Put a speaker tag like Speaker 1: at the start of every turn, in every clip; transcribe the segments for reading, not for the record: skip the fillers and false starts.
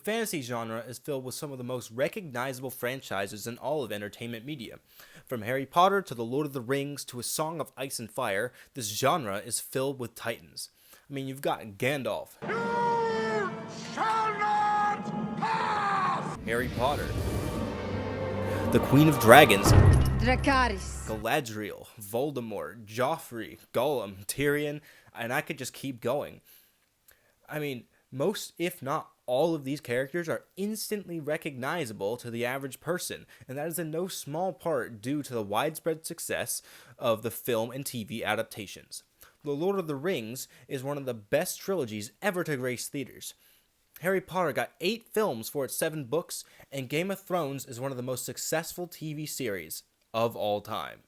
Speaker 1: fantasy genre is filled with some of the most recognizable franchises in all of entertainment media. From Harry Potter to The Lord of the Rings to A Song of Ice and Fire, this genre is filled with titans. I mean, you've got Gandalf,
Speaker 2: You shall not pass!
Speaker 1: Harry Potter, the Queen of Dragons,
Speaker 3: Dracarys,
Speaker 1: Galadriel, Voldemort, Joffrey, Gollum, Tyrion, and I could just keep going. I mean, most, if not all of these characters are instantly recognizable to the average person, and that is in no small part due to the widespread success of the film and TV adaptations. The Lord of the Rings is one of the best trilogies ever to grace theaters. Harry Potter got 8 films for its 7 books, and Game of Thrones is one of the most successful TV series of all time.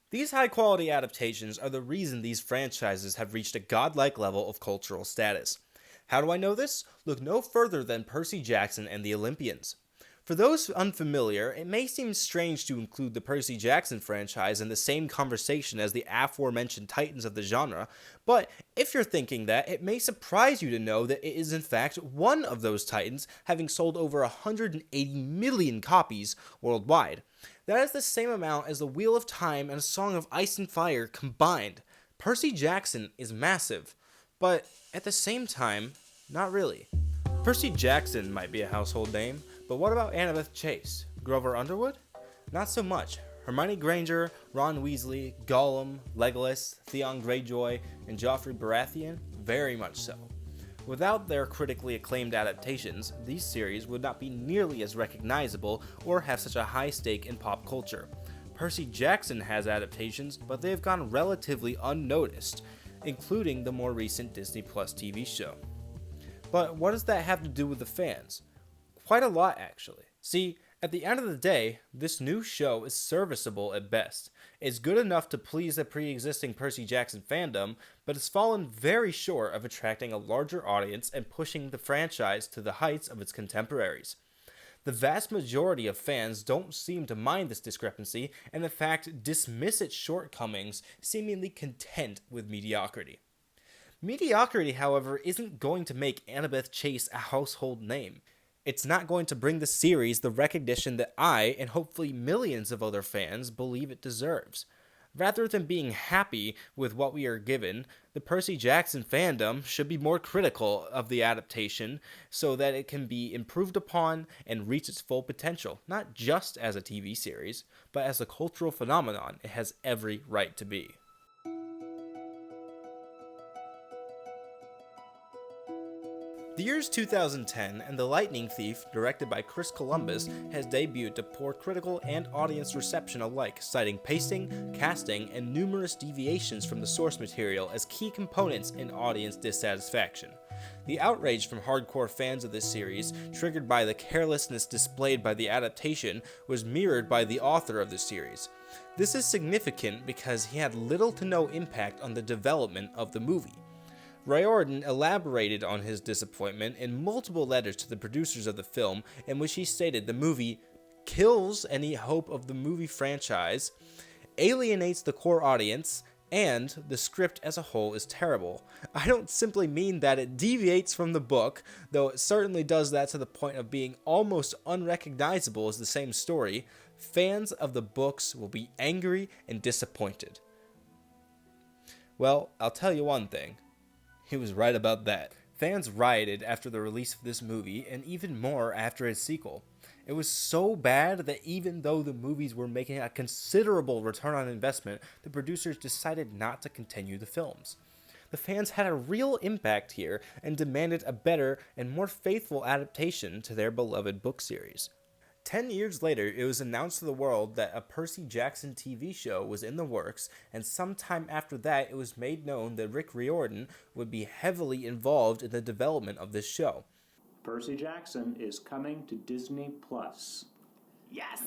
Speaker 1: These high-quality adaptations are the reason these franchises have reached a godlike level of cultural status. How do I know this? Look no further than Percy Jackson and the Olympians. For those unfamiliar, it may seem strange to include the Percy Jackson franchise in the same conversation as the aforementioned titans of the genre, but if you're thinking that, it may surprise you to know that it is in fact one of those titans, having sold over 180 million copies worldwide. That is the same amount as The Wheel of Time and A Song of Ice and Fire combined. Percy Jackson is massive, but at the same time, not really. Percy Jackson might be a household name, but what about Annabeth Chase? Grover Underwood? Not so much. Hermione Granger, Ron Weasley, Gollum, Legolas, Theon Greyjoy, and Joffrey Baratheon? Very much so. Without their critically acclaimed adaptations, these series would not be nearly as recognizable or have such a high stake in pop culture. Percy Jackson has adaptations, but they have gone relatively unnoticed, including the more recent Disney Plus TV show. But what does that have to do with the fans? Quite a lot, actually. See, at the end of the day, this new show is serviceable at best. It's good enough to please the pre-existing Percy Jackson fandom, but it's fallen very short of attracting a larger audience and pushing the franchise to the heights of its contemporaries. The vast majority of fans don't seem to mind this discrepancy, and in fact dismiss its shortcomings, seemingly content with mediocrity. Mediocrity, however, isn't going to make Annabeth Chase a household name. It's not going to bring the series the recognition that I, and hopefully millions of other fans, believe it deserves. Rather than being happy with what we are given, the Percy Jackson fandom should be more critical of the adaptation so that it can be improved upon and reach its full potential, not just as a TV series, but as a cultural phenomenon it has every right to be. The year is 2010, and The Lightning Thief, directed by Chris Columbus, has debuted to poor critical and audience reception alike, citing pacing, casting, and numerous deviations from the source material as key components in audience dissatisfaction. The outrage from hardcore fans of this series, triggered by the carelessness displayed by the adaptation, was mirrored by the author of the series. This is significant because he had little to no impact on the development of the movie. Riordan elaborated on his disappointment in multiple letters to the producers of the film, in which he stated the movie kills any hope of the movie franchise, alienates the core audience, and the script as a whole is terrible. I don't simply mean that it deviates from the book, though it certainly does that to the point of being almost unrecognizable as the same story. Fans of the books will be angry and disappointed. Well, I'll tell you one thing. He was right about that. Fans rioted after the release of this movie, and even more after its sequel. It was so bad that even though the movies were making a considerable return on investment, the producers decided not to continue the films. The fans had a real impact here and demanded a better and more faithful adaptation to their beloved book series. 10 years later, it was announced to the world that a Percy Jackson TV show was in the works, and sometime after that, it was made known that Rick Riordan would be heavily involved in the development of this show.
Speaker 4: Percy Jackson is coming to Disney Plus.
Speaker 5: Yes!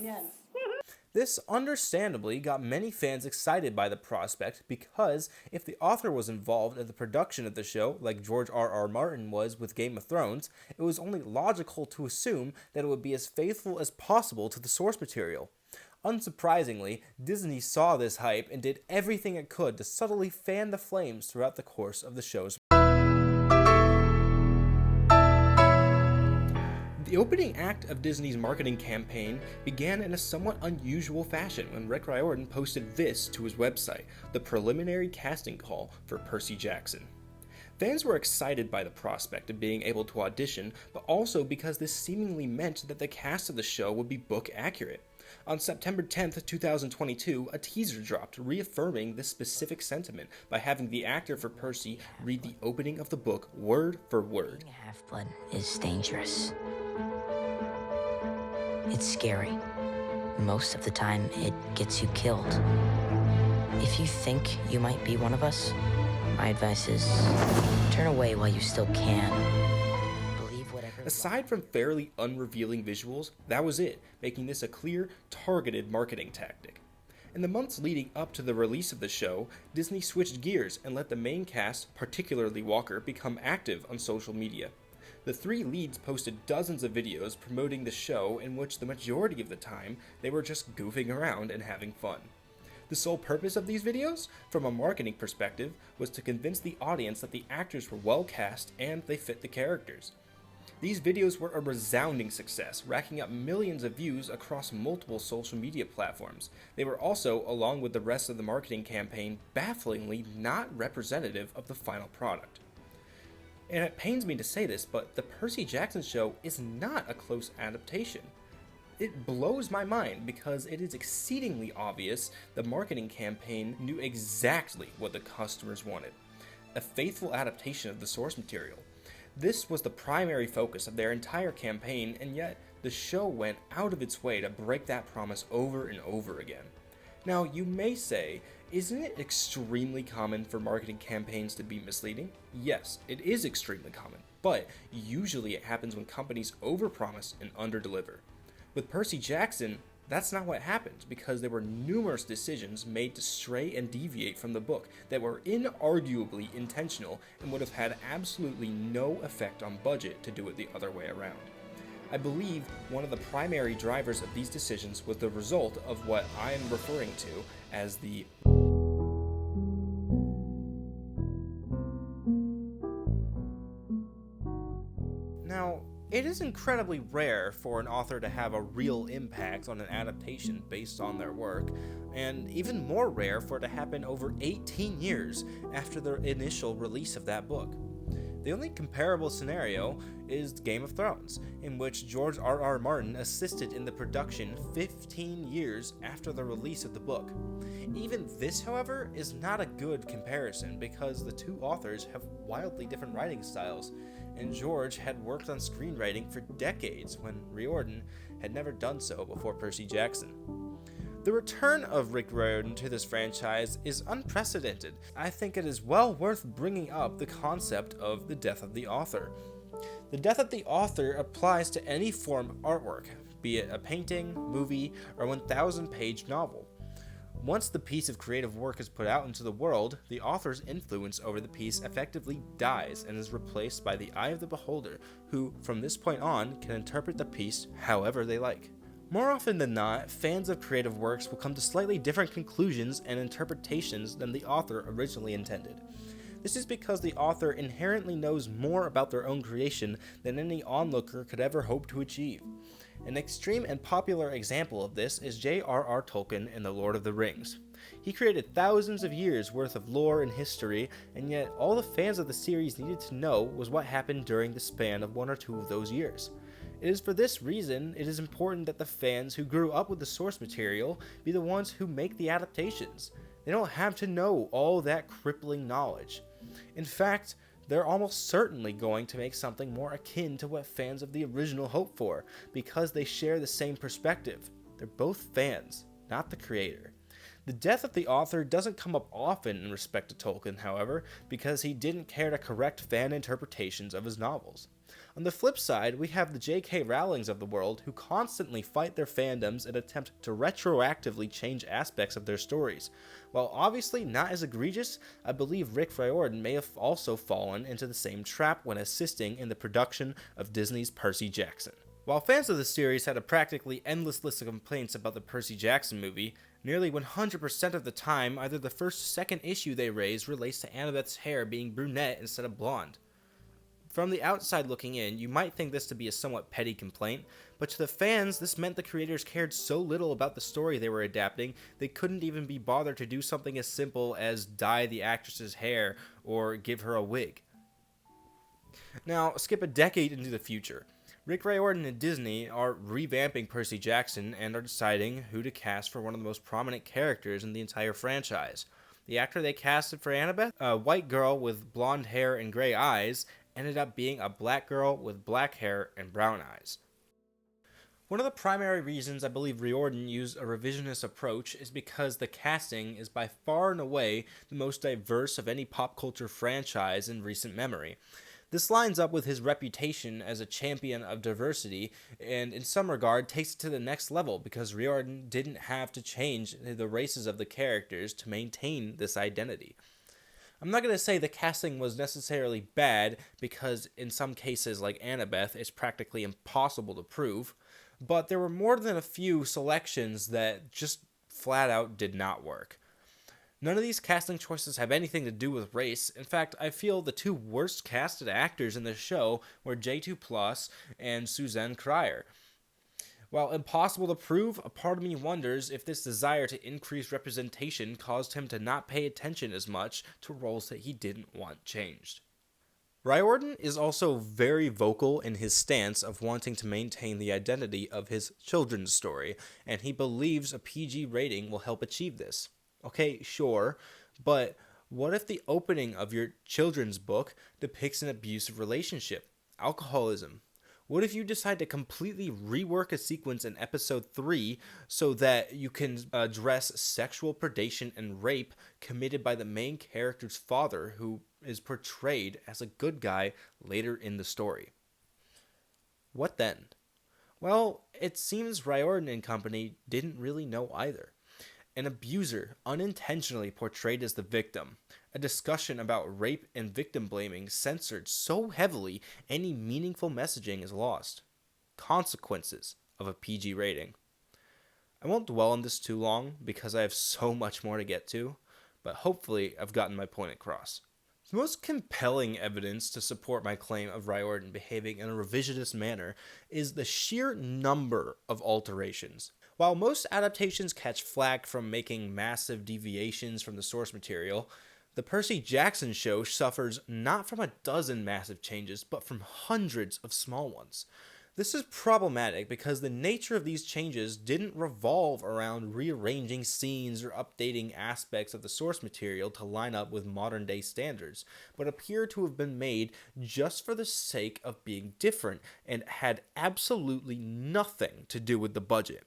Speaker 1: This understandably got many fans excited by the prospect because if the author was involved in the production of the show, like George R.R. Martin was with Game of Thrones, it was only logical to assume that it would be as faithful as possible to the source material. Unsurprisingly, Disney saw this hype and did everything it could to subtly fan the flames throughout the course of the show's. The opening act of Disney's marketing campaign began in a somewhat unusual fashion when Rick Riordan posted this to his website, the preliminary casting call for Percy Jackson. Fans were excited by the prospect of being able to audition, but also because this seemingly meant that the cast of the show would be book accurate. On September 10th, 2022, a teaser dropped reaffirming this specific sentiment by having the actor for Percy read the opening of the book word for word.
Speaker 3: Being a half-blood is dangerous. It's scary. Most of the time, it gets you killed. If you think you might be one of us, my advice is turn away while you still can. Believe whatever.
Speaker 1: Aside from fairly unrevealing visuals, that was it, making this a clear, targeted marketing tactic. In the months leading up to the release of the show, Disney switched gears and let the main cast, particularly Walker, become active on social media. The three leads posted dozens of videos promoting the show in which the majority of the time they were just goofing around and having fun. The sole purpose of these videos, from a marketing perspective, was to convince the audience that the actors were well cast and they fit the characters. These videos were a resounding success, racking up millions of views across multiple social media platforms. They were also, along with the rest of the marketing campaign, bafflingly not representative of the final product. And it pains me to say this, but the Percy Jackson show is not a close adaptation. It blows my mind because it is exceedingly obvious the marketing campaign knew exactly what the customers wanted. A faithful adaptation of the source material. This was the primary focus of their entire campaign, and yet the show went out of its way to break that promise over and over again. Now, you may say, isn't it extremely common for marketing campaigns to be misleading? Yes, it is extremely common, but usually it happens when companies overpromise and underdeliver. With Percy Jackson, that's not what happened, because there were numerous decisions made to stray and deviate from the book that were inarguably intentional and would have had absolutely no effect on budget to do it the other way around. I believe one of the primary drivers of these decisions was the result of what I am referring to as the Now, it is incredibly rare for an author to have a real impact on an adaptation based on their work, and even more rare for it to happen over 18 years after the initial release of that book. The only comparable scenario is Game of Thrones, in which George R.R. Martin assisted in the production 15 years after the release of the book. Even this, however, is not a good comparison because the two authors have wildly different writing styles, and George had worked on screenwriting for decades when Riordan had never done so before Percy Jackson. The return of Rick Riordan to this franchise is unprecedented. I think it is well worth bringing up the concept of the death of the author. The death of the author applies to any form of artwork, be it a painting, movie, or 1,000-page novel. Once the piece of creative work is put out into the world, the author's influence over the piece effectively dies and is replaced by the eye of the beholder, who, from this point on, can interpret the piece however they like. More often than not, fans of creative works will come to slightly different conclusions and interpretations than the author originally intended. This is because the author inherently knows more about their own creation than any onlooker could ever hope to achieve. An extreme and popular example of this is J.R.R. Tolkien in The Lord of the Rings. He created thousands of years worth of lore and history, and yet all the fans of the series needed to know was what happened during the span of 1 or 2 of those years. It is for this reason it is important that the fans who grew up with the source material be the ones who make the adaptations. They don't have to know all that crippling knowledge. In fact, they're almost certainly going to make something more akin to what fans of the original hope for, because they share the same perspective. They're both fans, not the creator. The death of the author doesn't come up often in respect to Tolkien, however, because he didn't care to correct fan interpretations of his novels. On the flip side, we have the J.K. Rowlings of the world who constantly fight their fandoms and attempt to retroactively change aspects of their stories. While obviously not as egregious, I believe Rick Riordan may have also fallen into the same trap when assisting in the production of Disney's Percy Jackson. While fans of the series had a practically endless list of complaints about the Percy Jackson movie, nearly 100% of the time either the first or second issue they raise relates to Annabeth's hair being brunette instead of blonde. From the outside looking in, you might think this to be a somewhat petty complaint, but to the fans, this meant the creators cared so little about the story they were adapting, they couldn't even be bothered to do something as simple as dye the actress's hair or give her a wig. Now, skip a decade into the future. Rick Riordan and Disney are revamping Percy Jackson and are deciding who to cast for one of the most prominent characters in the entire franchise. The actor they casted for Annabeth, a white girl with blonde hair and gray eyes, ended up being a black girl with black hair and brown eyes. One of the primary reasons I believe Riordan used a revisionist approach is because the casting is by far and away the most diverse of any pop culture franchise in recent memory. This lines up with his reputation as a champion of diversity, and in some regard takes it to the next level because Riordan didn't have to change the races of the characters to maintain this identity. I'm not going to say the casting was necessarily bad because in some cases like Annabeth it's practically impossible to prove, but there were more than a few selections that just flat out did not work. None of these casting choices have anything to do with race. In fact, I feel the two worst casted actors in the show were J2 Plus and Suzanne Cryer. While impossible to prove, a part of me wonders if this desire to increase representation caused him to not pay attention as much to roles that he didn't want changed. Riordan is also very vocal in his stance of wanting to maintain the identity of his children's story, and he believes a PG rating will help achieve this. Okay, sure, but what if the opening of your children's book depicts an abusive relationship, alcoholism? What if you decide to completely rework a sequence in episode 3 so that you can address sexual predation and rape committed by the main character's father, who is portrayed as a good guy later in the story? What then? Well, it seems Riordan and company didn't really know either. An abuser unintentionally portrayed as the victim, a discussion about rape and victim blaming censored so heavily any meaningful messaging is lost. Consequences of a PG rating. I won't dwell on this too long because I have so much more to get to, but hopefully I've gotten my point across. The most compelling evidence to support my claim of Riordan behaving in a revisionist manner is the sheer number of alterations. While most adaptations catch flack from making massive deviations from the source material, the Percy Jackson show suffers not from a dozen massive changes, but from hundreds of small ones. This is problematic because the nature of these changes didn't revolve around rearranging scenes or updating aspects of the source material to line up with modern day standards, but appear to have been made just for the sake of being different and had absolutely nothing to do with the budget.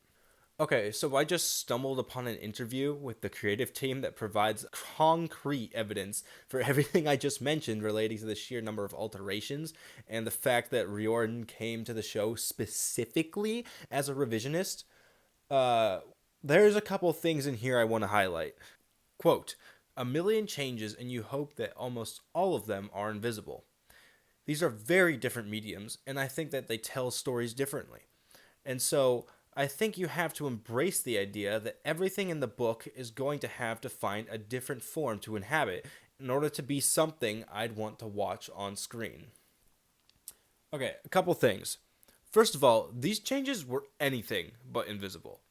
Speaker 1: Okay, so I just stumbled upon an interview with the creative team that provides concrete evidence for everything I just mentioned relating to the sheer number of alterations and the fact that Riordan came to the show specifically as a revisionist. There's a couple things in here I want to highlight. Quote, "A million changes and you hope that almost all of them are invisible. These are very different mediums, and I think that they tell stories differently. And so I think you have to embrace the idea that everything in the book is going to have to find a different form to inhabit in order to be something I'd want to watch on screen." Okay, a couple things. First of all, these changes were anything but invisible.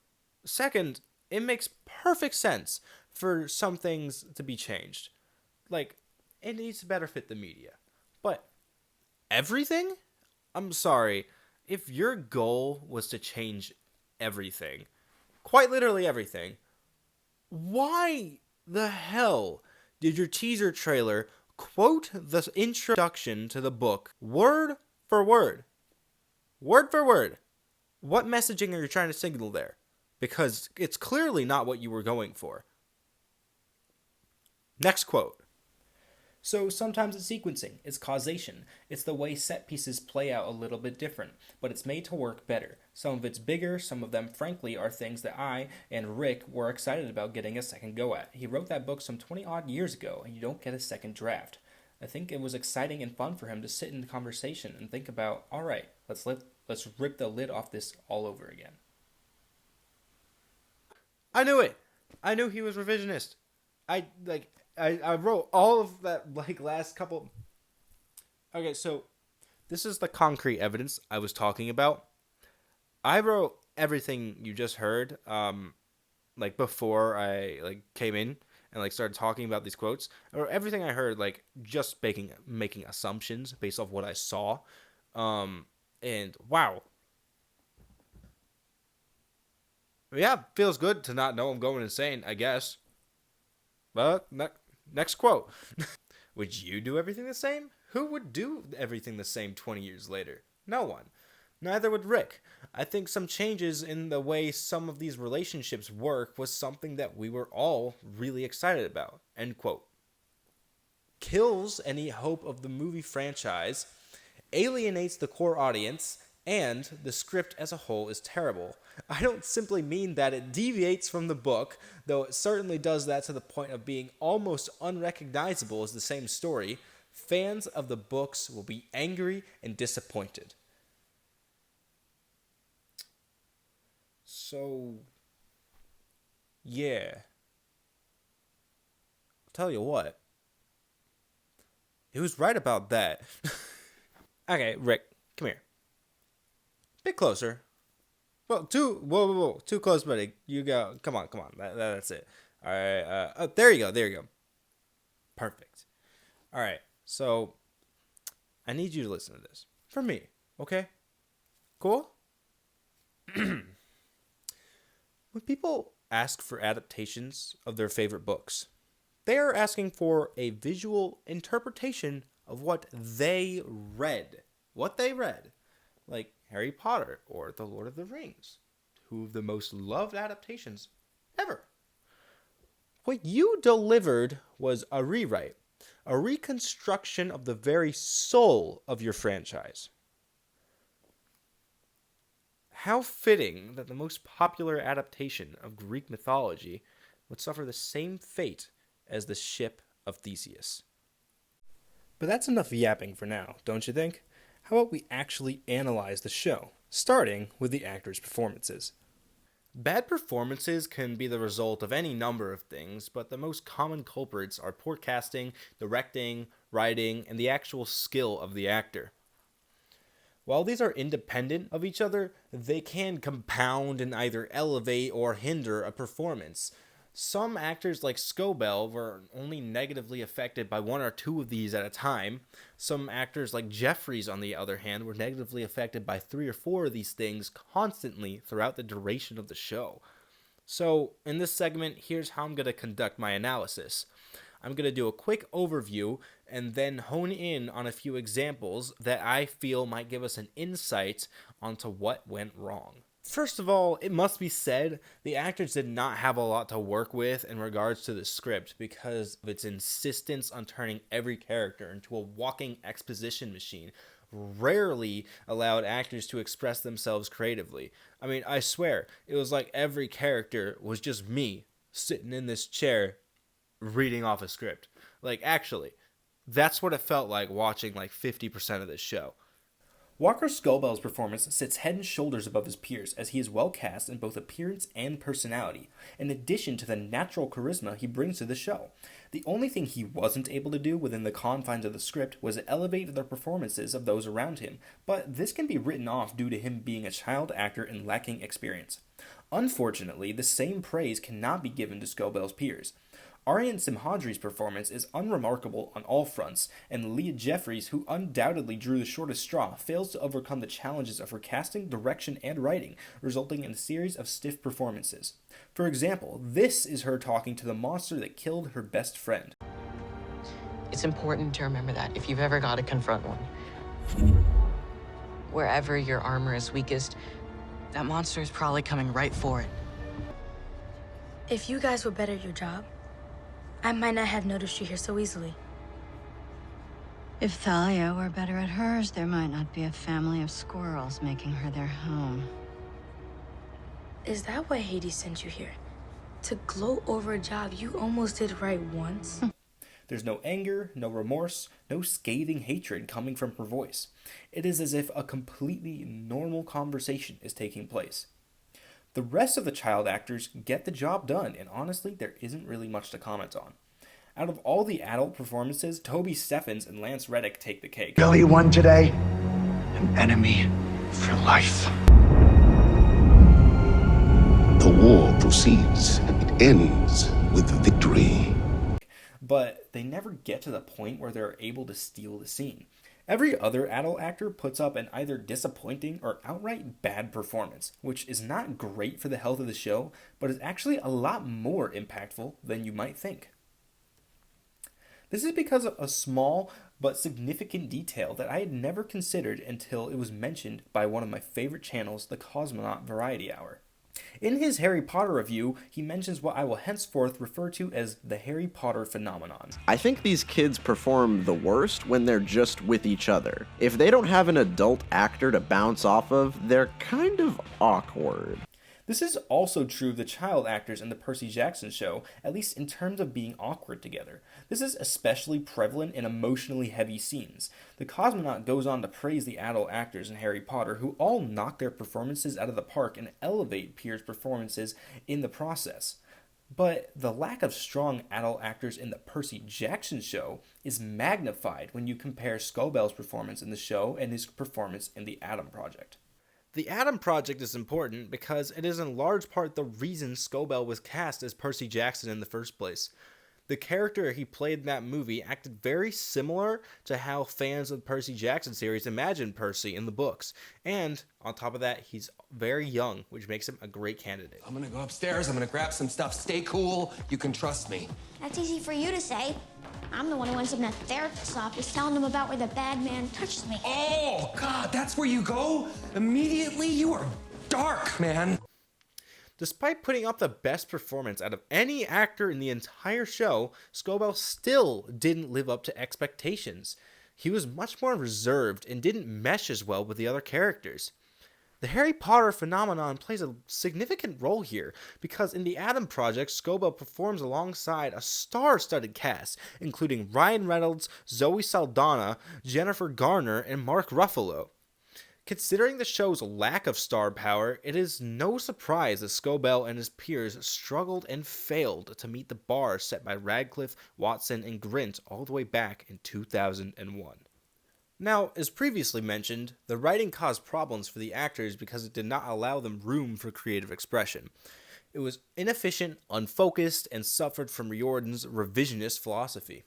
Speaker 1: Second, it makes perfect sense for some things to be changed. Like, it needs to better fit the media. But everything? I'm sorry, if your goal was to change everything, quite literally everything, why the hell did your teaser trailer quote the introduction to the book word for word? Word for word. What messaging are you trying to signal there? Because it's clearly not what you were going for. Next quote. "So sometimes it's sequencing, it's causation, it's the way set pieces play out a little bit different, but it's made to work better. Some of it's bigger, some of them frankly are things that I and Rick were excited about getting a second go at. He wrote that book some 20 odd years ago, and you don't get a second draft. I think it was exciting and fun for him to sit in the conversation and think about, alright, let's rip the lid off this all over again." I knew it! I knew he was revisionist. I wrote all of that, last couple... Okay, so This is the concrete evidence I was talking about. I wrote everything you just heard, like before I like came in and like started talking about these quotes, or everything I heard, like just making assumptions based off what I saw, and wow, yeah, feels good to not know I'm going insane, I guess. But next quote. Would you do everything the same? Who would do everything the same 20 years later? No one. Neither would Rick. I think some changes in the way some of these relationships work was something that we were all really excited about. End quote. Kills any hope of the movie franchise, alienates the core audience, and the script as a whole is terrible. I don't simply mean that it deviates from the book, though it certainly does that to the point of being almost unrecognizable as the same story. Fans of the books will be angry and disappointed. So, yeah. I'll tell you what. He was right about that. Okay, Rick, come here. Bit closer. Well, whoa, too close, buddy. You go. Come on. That's it. All right. Oh, there you go. Perfect. All right. So, I need you to listen to this for me. Okay. Cool. When people ask for adaptations of their favorite books, they are asking for a visual interpretation of what they read. Like Harry Potter or The Lord of the Rings, two of the most loved adaptations ever. What you delivered was a rewrite, a reconstruction of the very soul of your franchise. How fitting that the most popular adaptation of Greek mythology would suffer the same fate as the ship of Theseus. But that's enough yapping for now, don't you think? How about we actually analyze the show, starting with the actors' performances? Bad performances can be the result of any number of things, but the most common culprits are poor casting, directing, writing, and the actual skill of the actor. While these are independent of each other, they can compound and either elevate or hinder a performance. Some actors like Scobell were only negatively affected by one or two of these at a time. Some actors like Jeffries, on the other hand, were negatively affected by 3 or 4 of these things constantly throughout the duration of the show. So, in this segment, here's how I'm going to conduct my analysis. I'm going to do a quick overview and then hone in on a few examples that I feel might give us an insight onto what went wrong. First of all, it must be said, the actors did not have a lot to work with in regards to the script because of its insistence on turning every character into a walking exposition machine. Rarely allowed actors to express themselves creatively. I mean, I swear, it was like every character was just me sitting in this chair reading off a script. Like, actually, that's what it felt like watching like 50% of this show. Walker Scobell's performance sits head and shoulders above his peers as he is well cast in both appearance and personality, in addition to the natural charisma he brings to the show. The only thing he wasn't able to do within the confines of the script was elevate the performances of those around him, but this can be written off due to him being a child actor and lacking experience. Unfortunately, the same praise cannot be given to Scobell's peers. Aryan Simhadri's performance is unremarkable on all fronts, and Leah Jeffries, who undoubtedly drew the shortest straw, fails to overcome the challenges of her casting, direction, and writing, resulting in a series of stiff performances. For example, this is her talking to the monster that killed her best friend.
Speaker 5: It's important to remember that if you've ever got to confront one. Wherever your armor is weakest, that monster is probably coming right for it.
Speaker 6: If you guys were better at your job, I might not have noticed you here so easily.
Speaker 7: If Thalia were better at hers, there might not be a family of squirrels making her their home.
Speaker 6: Is that why Hades sent you here? To gloat over a job you almost did right once?
Speaker 1: There's no anger, no remorse, no scathing hatred coming from her voice. It is as if a completely normal conversation is taking place. The rest of the child actors get the job done, and honestly, there isn't really much to comment on. Out of all the adult performances, Toby Steffens and Lance Reddick take the cake.
Speaker 2: Billy won today. an enemy for life. The war proceeds, and it ends with victory.
Speaker 1: But they never get to the point where they're able to steal the scene. Every other adult actor puts up an either disappointing or outright bad performance, which is not great for the health of the show, but is actually a lot more impactful than you might think. This is because of a small but significant detail that I had never considered until it was mentioned by one of my favorite channels, the Cosmonaught Variety Hour. In his Harry Potter review, he mentions what I will henceforth refer to as the Harry Potter phenomenon.
Speaker 8: I think these kids perform the worst when they're just with each other. If they don't have an adult actor to bounce off of, they're kind of awkward.
Speaker 1: This is also true of the child actors in the Percy Jackson show, at least in terms of being awkward together. This is especially prevalent in emotionally heavy scenes. The Cosmonaut goes on to praise the adult actors in Harry Potter, who all knock their performances out of the park and elevate Pierce's performances in the process. But the lack of strong adult actors in the Percy Jackson show is magnified when you compare Scobell's performance in the show and his performance in the Adam Project. The Adam Project is important because it is in large part the reason Scobell was cast as Percy Jackson in the first place. The character he played in that movie acted very similar to how fans of the Percy Jackson series imagined Percy in the books. And, on top of that, he's very young, which makes him a great candidate.
Speaker 9: I'm gonna go upstairs, I'm gonna grab some stuff. Stay cool, you can trust me.
Speaker 10: That's easy for you to say. I'm the one who ends up in a therapist's office telling them about where the bad man touched me.
Speaker 9: Oh, God, that's where you go? Immediately? You are dark, man.
Speaker 1: Despite putting up the best performance out of any actor in the entire show, Scobell still didn't live up to expectations. He was much more reserved and didn't mesh as well with the other characters. The Harry Potter phenomenon plays a significant role here, because in the Adam Project, Scobell performs alongside a star-studded cast, including Ryan Reynolds, Zoe Saldana, Jennifer Garner, and Mark Ruffalo. Considering the show's lack of star power, it is no surprise that Scobell and his peers struggled and failed to meet the bar set by Radcliffe, Watson, and Grint all the way back in 2001. Now, as previously mentioned, the writing caused problems for the actors because it did not allow them room for creative expression. It was inefficient, unfocused, and suffered from Riordan's revisionist philosophy.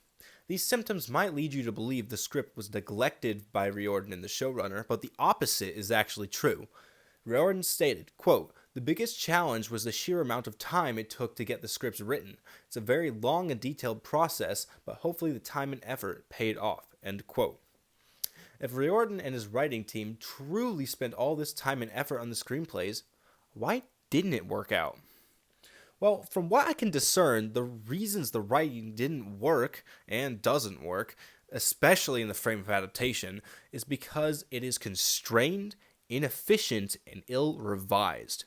Speaker 1: These symptoms might lead you to believe the script was neglected by Riordan and the showrunner, but the opposite is actually true. Riordan stated, quote, "The biggest challenge was the sheer amount of time it took to get the scripts written. It's a very long and detailed process, but hopefully the time and effort paid off," end quote. If Riordan and his writing team truly spent all this time and effort on the screenplays, why didn't it work out? Well, from what I can discern, the reasons the writing didn't work, and doesn't work, especially in the frame of adaptation, is because it is constrained, inefficient, and ill-revised.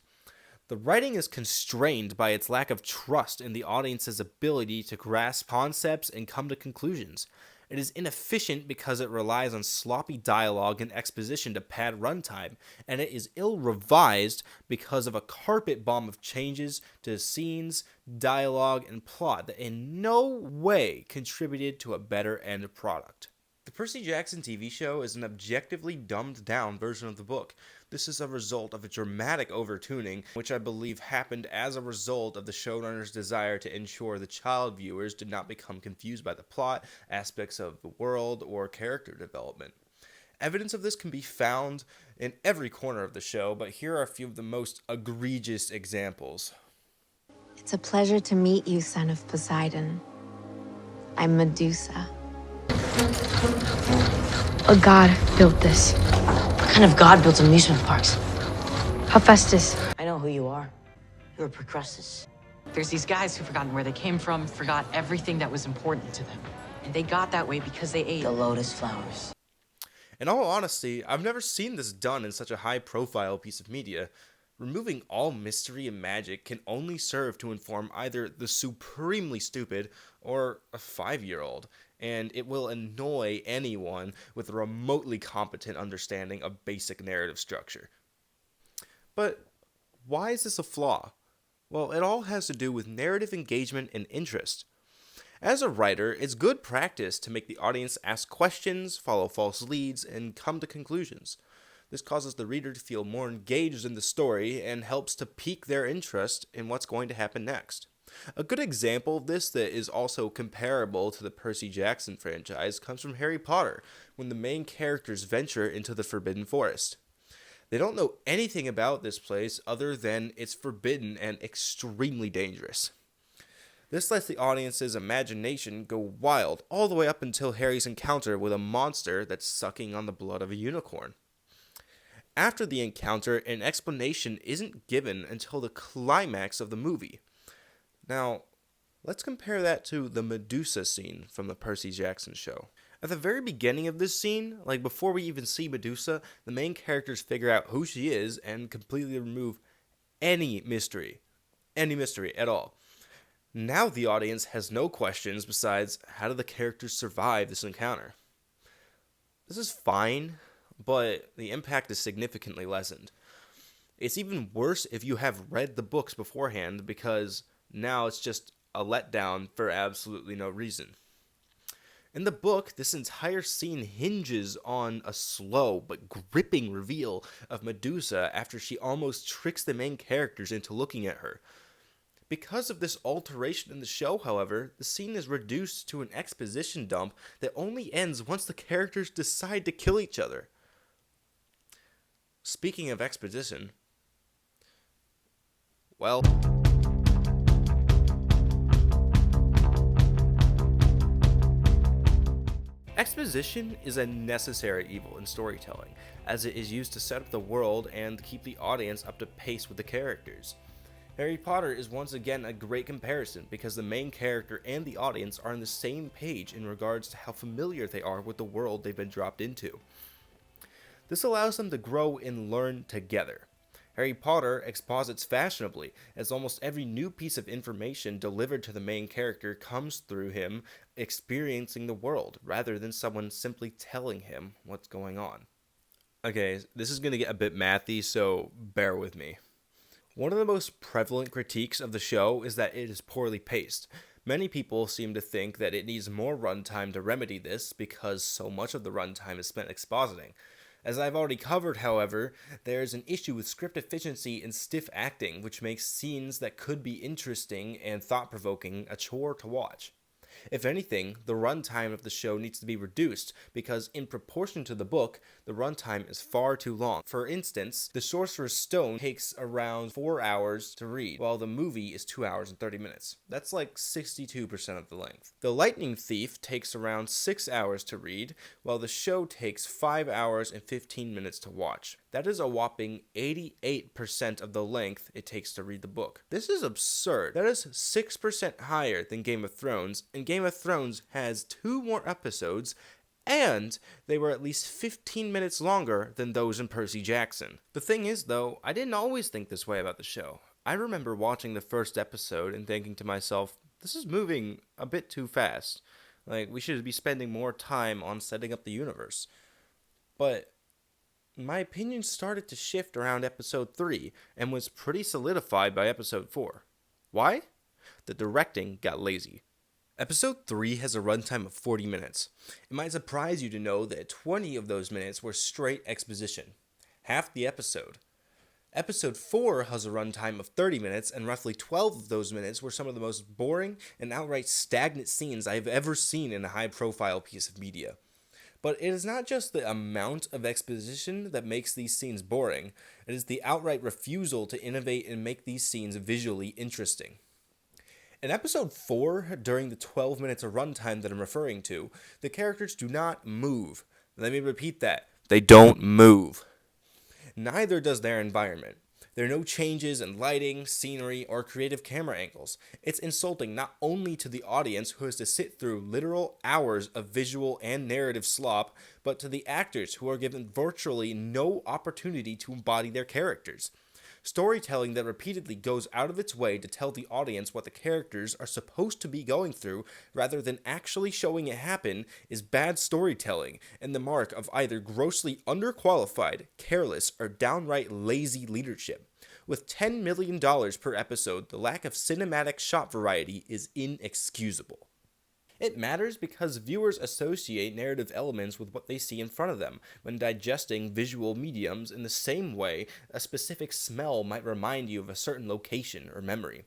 Speaker 1: The writing is constrained by its lack of trust in the audience's ability to grasp concepts and come to conclusions. It is inefficient because it relies on sloppy dialogue and exposition to pad runtime, and it is ill-revised because of a carpet bomb of changes to scenes, dialogue, and plot that in no way contributed to a better end product. The Percy Jackson TV show is an objectively dumbed-down version of the book. This is a result of a dramatic overtuning, which I believe happened as a result of the showrunner's desire to ensure the child viewers did not become confused by the plot, aspects of the world, or character development. Evidence of this can be found in every corner of the show, but here are a few of the most egregious examples.
Speaker 11: It's a pleasure to meet you, son of Poseidon. I'm Medusa.
Speaker 6: A god built this.
Speaker 3: What kind of god builds amusement parks?
Speaker 6: Hephaestus.
Speaker 3: I know who you are. You're Procrustes.
Speaker 5: There's these guys who've forgotten where they came from, forgot everything that was important to them. And they got that way because they ate
Speaker 3: the lotus flowers.
Speaker 1: In all honesty, I've never seen this done in such a high-profile piece of media. Removing all mystery and magic can only serve to inform either the supremely stupid or a 5-year-old, and it will annoy anyone with a remotely competent understanding of basic narrative structure. But why is this a flaw? Well, it all has to do with narrative engagement and interest. As a writer, it's good practice to make the audience ask questions, follow false leads, and come to conclusions. This causes the reader to feel more engaged in the story and helps to pique their interest in what's going to happen next. A good example of this that is also comparable to the Percy Jackson franchise comes from Harry Potter, when the main characters venture into the Forbidden Forest. They don't know anything about this place other than it's forbidden and extremely dangerous. This lets the audience's imagination go wild all the way up until Harry's encounter with a monster that's sucking on the blood of a unicorn. After the encounter, an explanation isn't given until the climax of the movie. Now, let's compare that to the Medusa scene from the Percy Jackson show. At the very beginning of this scene, like before we even see Medusa, the main characters figure out who she is and completely remove any mystery at all. Now the audience has no questions besides, how do the characters survive this encounter? This is fine, but the impact is significantly lessened. It's even worse if you have read the books beforehand, because now it's just a letdown for absolutely no reason. In the book, this entire scene hinges on a slow but gripping reveal of Medusa after she almost tricks the main characters into looking at her. Because of this alteration in the show, however, the scene is reduced to an exposition dump that only ends once the characters decide to kill each other. Speaking of exposition, well, exposition is a necessary evil in storytelling, as it is used to set up the world and keep the audience up to pace with the characters. Harry Potter is once again a great comparison because the main character and the audience are on the same page in regards to how familiar they are with the world they've been dropped into. This allows them to grow and learn together. Harry Potter exposits fashionably, as almost every new piece of information delivered to the main character comes through him experiencing the world, rather than someone simply telling him what's going on. Okay, this is going to get a bit mathy, so bear with me. One of the most prevalent critiques of the show is that it is poorly paced. Many people seem to think that it needs more runtime to remedy this because so much of the runtime is spent expositing. As I've already covered, however, there is an issue with script efficiency and stiff acting, which makes scenes that could be interesting and thought-provoking a chore to watch. If anything, the runtime of the show needs to be reduced, because in proportion to the book, the runtime is far too long. For instance, The Sorcerer's Stone takes around 4 hours to read, while the movie is 2 hours and 30 minutes. That's like 62% of the length. The Lightning Thief takes around 6 hours to read, while the show takes 5 hours and 15 minutes to watch. That is a whopping 88% of the length it takes to read the book. This is absurd. That is 6% higher than Game of Thrones, and Game of Thrones has 2 more episodes, and they were at least 15 minutes longer than those in Percy Jackson. The thing is, though, I didn't always think this way about the show. I remember watching the first episode and thinking to myself, this is moving a bit too fast. Like, we should be spending more time on setting up the universe. But my opinion started to shift around episode 3 and was pretty solidified by episode 4. Why? The directing got lazy. Episode 3 has a runtime of 40 minutes. It might surprise you to know that 20 of those minutes were straight exposition. Half the episode. Episode 4 has a runtime of 30 minutes, and roughly 12 of those minutes were some of the most boring and outright stagnant scenes I have ever seen in a high-profile piece of media. But it is not just the amount of exposition that makes these scenes boring, it is the outright refusal to innovate and make these scenes visually interesting. In episode 4, during the 12 minutes of runtime that I'm referring to, the characters do not move. Let me repeat that. They don't move. Neither does their environment. There are no changes in lighting, scenery, or creative camera angles. It's insulting not only to the audience who has to sit through literal hours of visual and narrative slop, but to the actors who are given virtually no opportunity to embody their characters. Storytelling that repeatedly goes out of its way to tell the audience what the characters are supposed to be going through rather than actually showing it happen is bad storytelling and the mark of either grossly underqualified, careless, or downright lazy leadership. With $10 million per episode, the lack of cinematic shot variety is inexcusable. It matters because viewers associate narrative elements with what they see in front of them when digesting visual mediums in the same way a specific smell might remind you of a certain location or memory.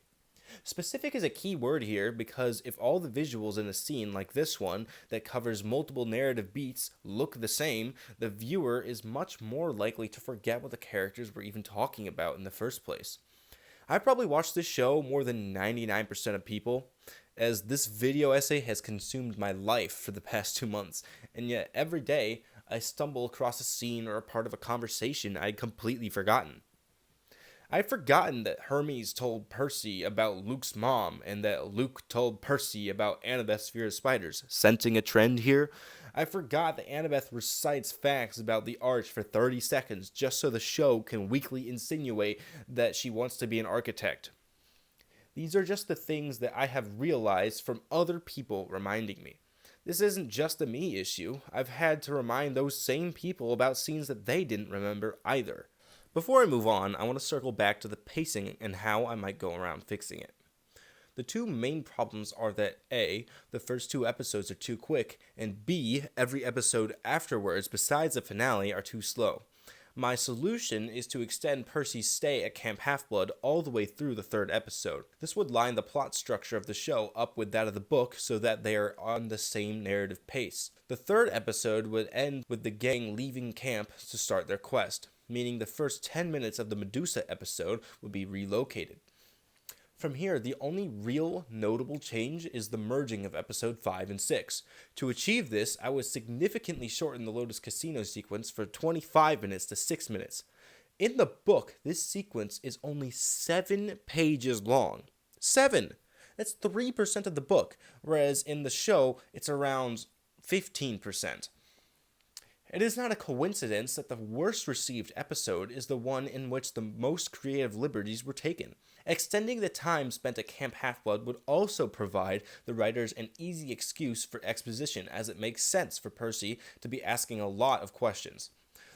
Speaker 1: Specific is a key word here because if all the visuals in a scene like this one that covers multiple narrative beats look the same, the viewer is much more likely to forget what the characters were even talking about in the first place. I've probably watched this show more than 99% of people, as this video essay has consumed my life for the past 2 months, and yet every day I stumble across a scene or a part of a conversation I'd completely forgotten. I'd forgotten that Hermes told Percy about Luke's mom, and that Luke told Percy about Annabeth's fear of spiders. Sensing a trend here? I forgot that Annabeth recites facts about the arch for 30 seconds just so the show can weakly insinuate that she wants to be an architect. These are just the things that I have realized from other people reminding me. This isn't just a me issue. I've had to remind those same people about scenes that they didn't remember either. Before I move on, I want to circle back to the pacing and how I might go around fixing it. The two main problems are that A, the first 2 episodes are too quick, and B, every episode afterwards besides the finale are too slow. My solution is to extend Percy's stay at Camp Half-Blood all the way through the 3rd episode. This would line the plot structure of the show up with that of the book so that they are on the same narrative pace. The 3rd episode would end with the gang leaving camp to start their quest, meaning the first 10 minutes of the Medusa episode would be relocated. From here, the only real notable change is the merging of episode 5 and 6. To achieve this, I would significantly shorten the Lotus Casino sequence from 25 minutes to 6 minutes. In the book, this sequence is only 7 pages long. 7! That's 3% of the book, whereas in the show, it's around 15%. It is not a coincidence that the worst received episode is the one in which the most creative liberties were taken. Extending the time spent at Camp Half-Blood would also provide the writers an easy excuse for exposition, as it makes sense for Percy to be asking a lot of questions.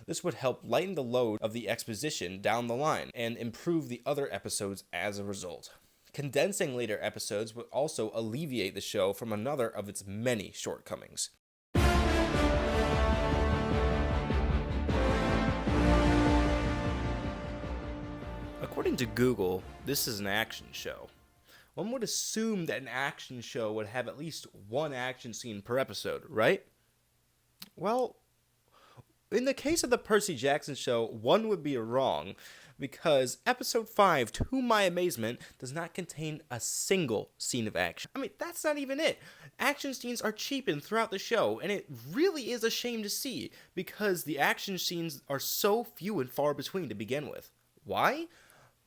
Speaker 1: This would help lighten the load of the exposition down the line and improve the other episodes as a result. Condensing later episodes would also alleviate the show from another of its many shortcomings. According to Google, this is an action show. One would assume that an action show would have at least one action scene per episode, right? Well, in the case of the Percy Jackson show, one would be wrong, because episode 5, to my amazement, does not contain a single scene of action. I mean, that's not even it. Action scenes are cheapened throughout the show, and it really is a shame to see, because the action scenes are so few and far between to begin with. Why?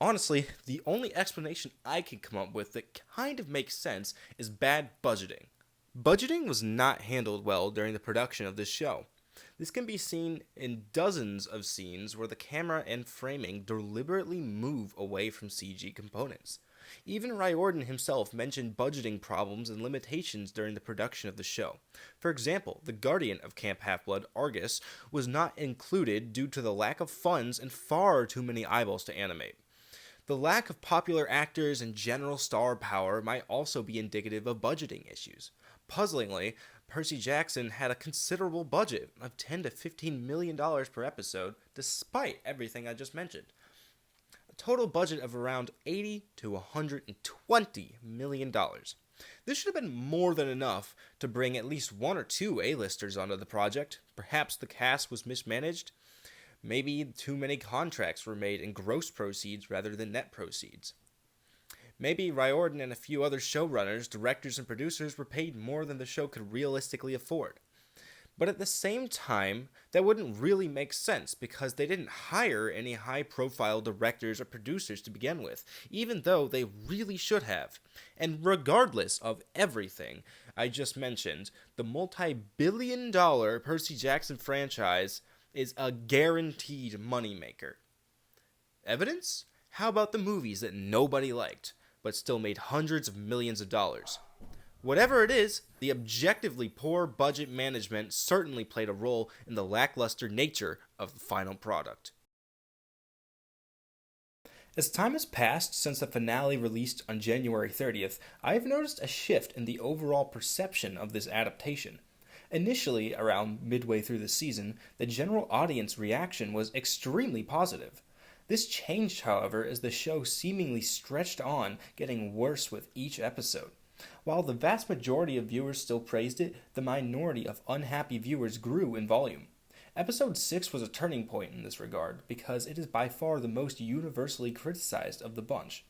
Speaker 1: Honestly, the only explanation I can come up with that kind of makes sense is bad budgeting. Budgeting was not handled well during the production of this show. This can be seen in dozens of scenes where the camera and framing deliberately move away from CG components. Even Riordan himself mentioned budgeting problems and limitations during the production of the show. For example, the guardian of Camp Half-Blood, Argus, was not included due to the lack of funds and far too many eyeballs to animate. The lack of popular actors and general star power might also be indicative of budgeting issues. Puzzlingly, Percy Jackson had a considerable budget of $10 to $15 million per episode, despite everything I just mentioned. A total budget of around $80 to $120 million. This should have been more than enough to bring at least 1 or 2 A-listers onto the project. Perhaps the cast was mismanaged. Maybe too many contracts were made in gross proceeds rather than net proceeds. Maybe Riordan and a few other showrunners, directors, and producers were paid more than the show could realistically afford. But at the same time, that wouldn't really make sense because they didn't hire any high-profile directors or producers to begin with, even though they really should have. And regardless of everything I just mentioned, the multi-billion-dollar Percy Jackson franchise is a guaranteed moneymaker. Evidence? How about the movies that nobody liked, but still made hundreds of millions of dollars? Whatever it is, the objectively poor budget management certainly played a role in the lackluster nature of the final product. As time has passed since the finale released on January 30th, I have noticed a shift in the overall perception of this adaptation. Initially, around midway through the season, the general audience reaction was extremely positive. This changed, however, as the show seemingly stretched on, getting worse with each episode. While the vast majority of viewers still praised it, the minority of unhappy viewers grew in volume. Episode 6 was a turning point in this regard, because it is by far the most universally criticized of the bunch.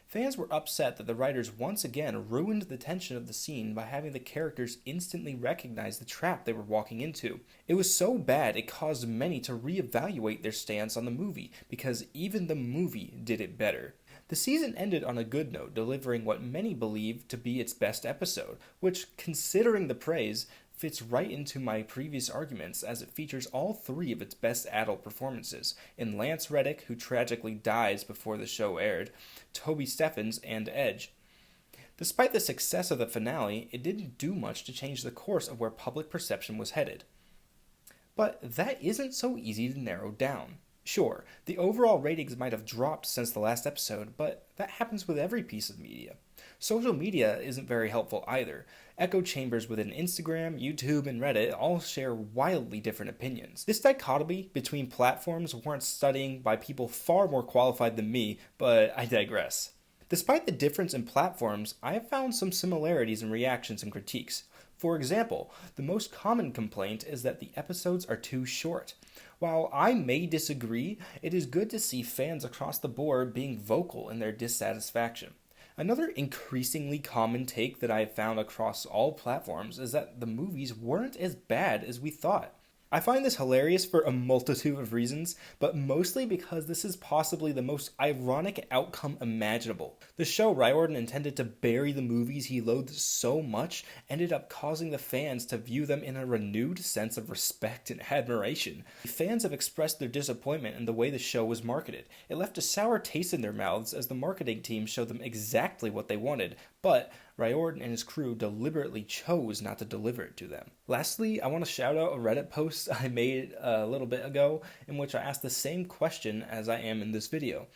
Speaker 1: Fans were upset that the writers once again ruined the tension of the scene by having the characters instantly recognize the trap they were walking into. It was so bad it caused many to reevaluate their stance on the movie, because even the movie did it better. The season ended on a good note, delivering what many believe to be its best episode, which, considering the praise, fits right into my previous arguments, as it features all three of its best adult performances, in Lance Reddick, who tragically dies before the show aired, Toby Stephens, and Edge. Despite the success of the finale, it didn't do much to change the course of where public perception was headed. But that isn't so easy to narrow down. Sure, the overall ratings might have dropped since the last episode, but that happens with every piece of media. Social media isn't very helpful either. Echo chambers within Instagram, YouTube, and Reddit all share wildly different opinions. This dichotomy between platforms warrants studying by people far more qualified than me, but I digress. Despite the difference in platforms, I have found some similarities in reactions and critiques. For example, the most common complaint is that the episodes are too short. While I may disagree, it is good to see fans across the board being vocal in their dissatisfaction. Another increasingly common take that I have found across all platforms is that the movies weren't as bad as we thought. I find this hilarious for a multitude of reasons, but mostly because this is possibly the most ironic outcome imaginable. The show Riordan intended to bury the movies he loathed so much ended up causing the fans to view them in a renewed sense of respect and admiration. Fans have expressed their disappointment in the way the show was marketed. It left a sour taste in their mouths as the marketing team showed them exactly what they wanted, but Riordan and his crew deliberately chose not to deliver it to them. Lastly, I want to shout out a Reddit post I made a little bit ago in which I asked the same question as I am in this video.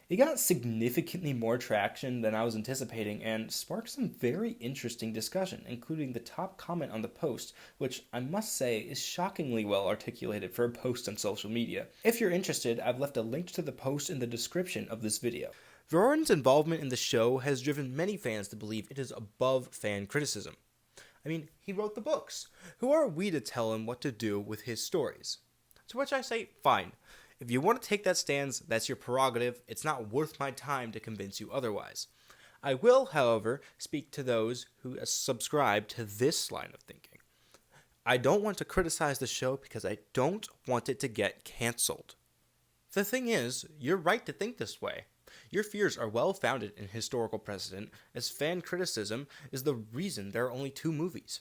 Speaker 1: It got significantly more traction than I was anticipating and sparked some very interesting discussion, including the top comment on the post, which I must say is shockingly well articulated for a post on social media. If you're interested, I've left a link to the post in the description of this video. Riordan's involvement in the show has driven many fans to believe it is above fan criticism. I mean, he wrote the books. Who are we to tell him what to do with his stories? To which I say, fine. If you want to take that stance, that's your prerogative. It's not worth my time to convince you otherwise. I will, however, speak to those who subscribe to this line of thinking. I don't want to criticize the show because I don't want it to get canceled. The thing is, you're right to think this way. Your fears are well founded in historical precedent, as fan criticism is the reason there are only 2 movies.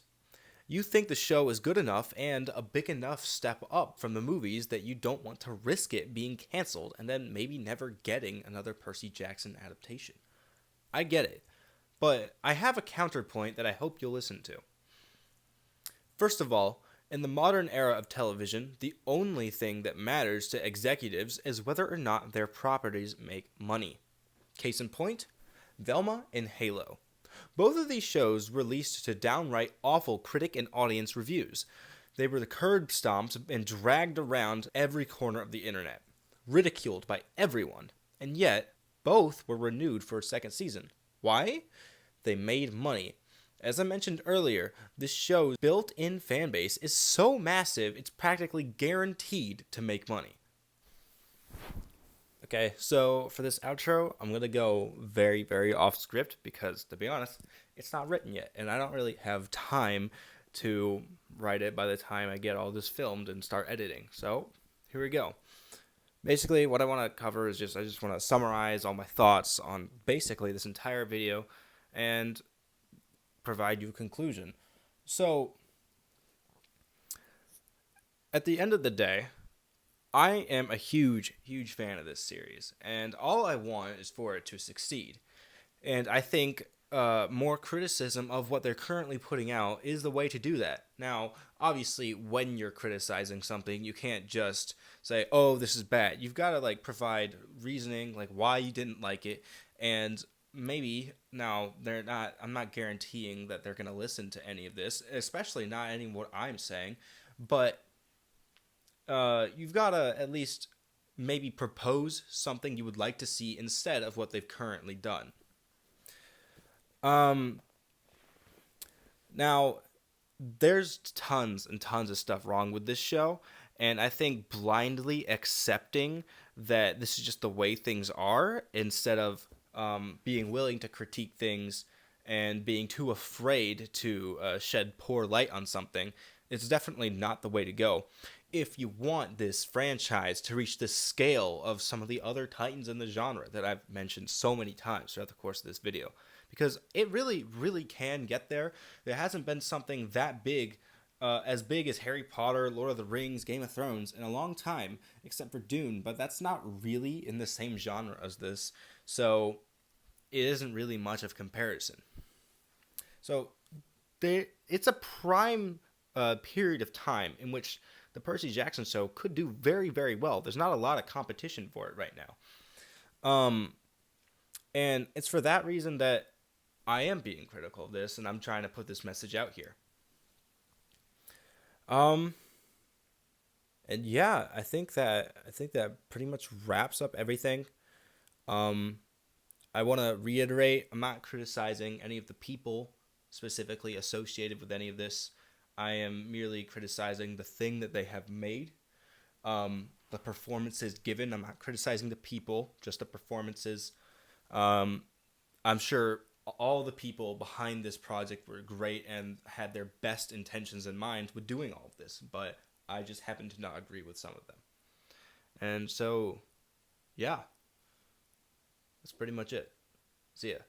Speaker 1: You think the show is good enough and a big enough step up from the movies that you don't want to risk it being canceled and then maybe never getting another Percy Jackson adaptation. I get it, but I have a counterpoint that I hope you'll listen to. First of all, in the modern era of television, the only thing that matters to executives is whether or not their properties make money. Case in point, Velma and Halo. Both of these shows released to downright awful critic and audience reviews. They were curb stomped and dragged around every corner of the internet, ridiculed by everyone, and yet both were renewed for a second season. Why? They made money. As I mentioned earlier, this show's built-in fan base is so massive it's practically guaranteed to make money. Okay, so for this outro, I'm going to go very, very off script because, to be honest, it's not written yet, and I don't really have time to write it by the time I get all this filmed and start editing. So, here we go. Basically, what I want to cover is I just want to summarize all my thoughts on basically this entire video and provide you a conclusion. So, at the end of the day, I am a huge, huge fan of this series, and all I want is for it to succeed. And I think more criticism of what they're currently putting out is the way to do that. Now, obviously, when you're criticizing something, you can't just say, "Oh, this is bad." You've got to like provide reasoning, like why you didn't like it, and maybe now they're not. I'm not guaranteeing that they're going to listen to any of this, especially not any of what I'm saying, but you've got to at least maybe propose something you would like to see instead of what they've currently done. Now, there's tons and tons of stuff wrong with this show, and I think blindly accepting that this is just the way things are instead of being willing to critique things and being too afraid to shed poor light on something, it's definitely not the way to go. If you want this franchise to reach the scale of some of the other titans in the genre that I've mentioned so many times throughout the course of this video, because it really, really can get there. There hasn't been something that big, as big as Harry Potter, Lord of the Rings, Game of Thrones in a long time, except for Dune, but that's not really in the same genre as this, so it isn't really much of comparison. So it's a prime period of time in which the Percy Jackson show could do very, very well. There's not a lot of competition for it right now. And it's for that reason that I am being critical of this, and I'm trying to put this message out here. And yeah, I think that pretty much wraps up everything. I want to reiterate, I'm not criticizing any of the people specifically associated with any of this. I am merely criticizing the thing that they have made, the performances given. I'm not criticizing the people, just the performances. I'm sure all the people behind this project were great and had their best intentions in mind with doing all of this, but I just happen to not agree with some of them. And so, yeah, that's pretty much it. See ya.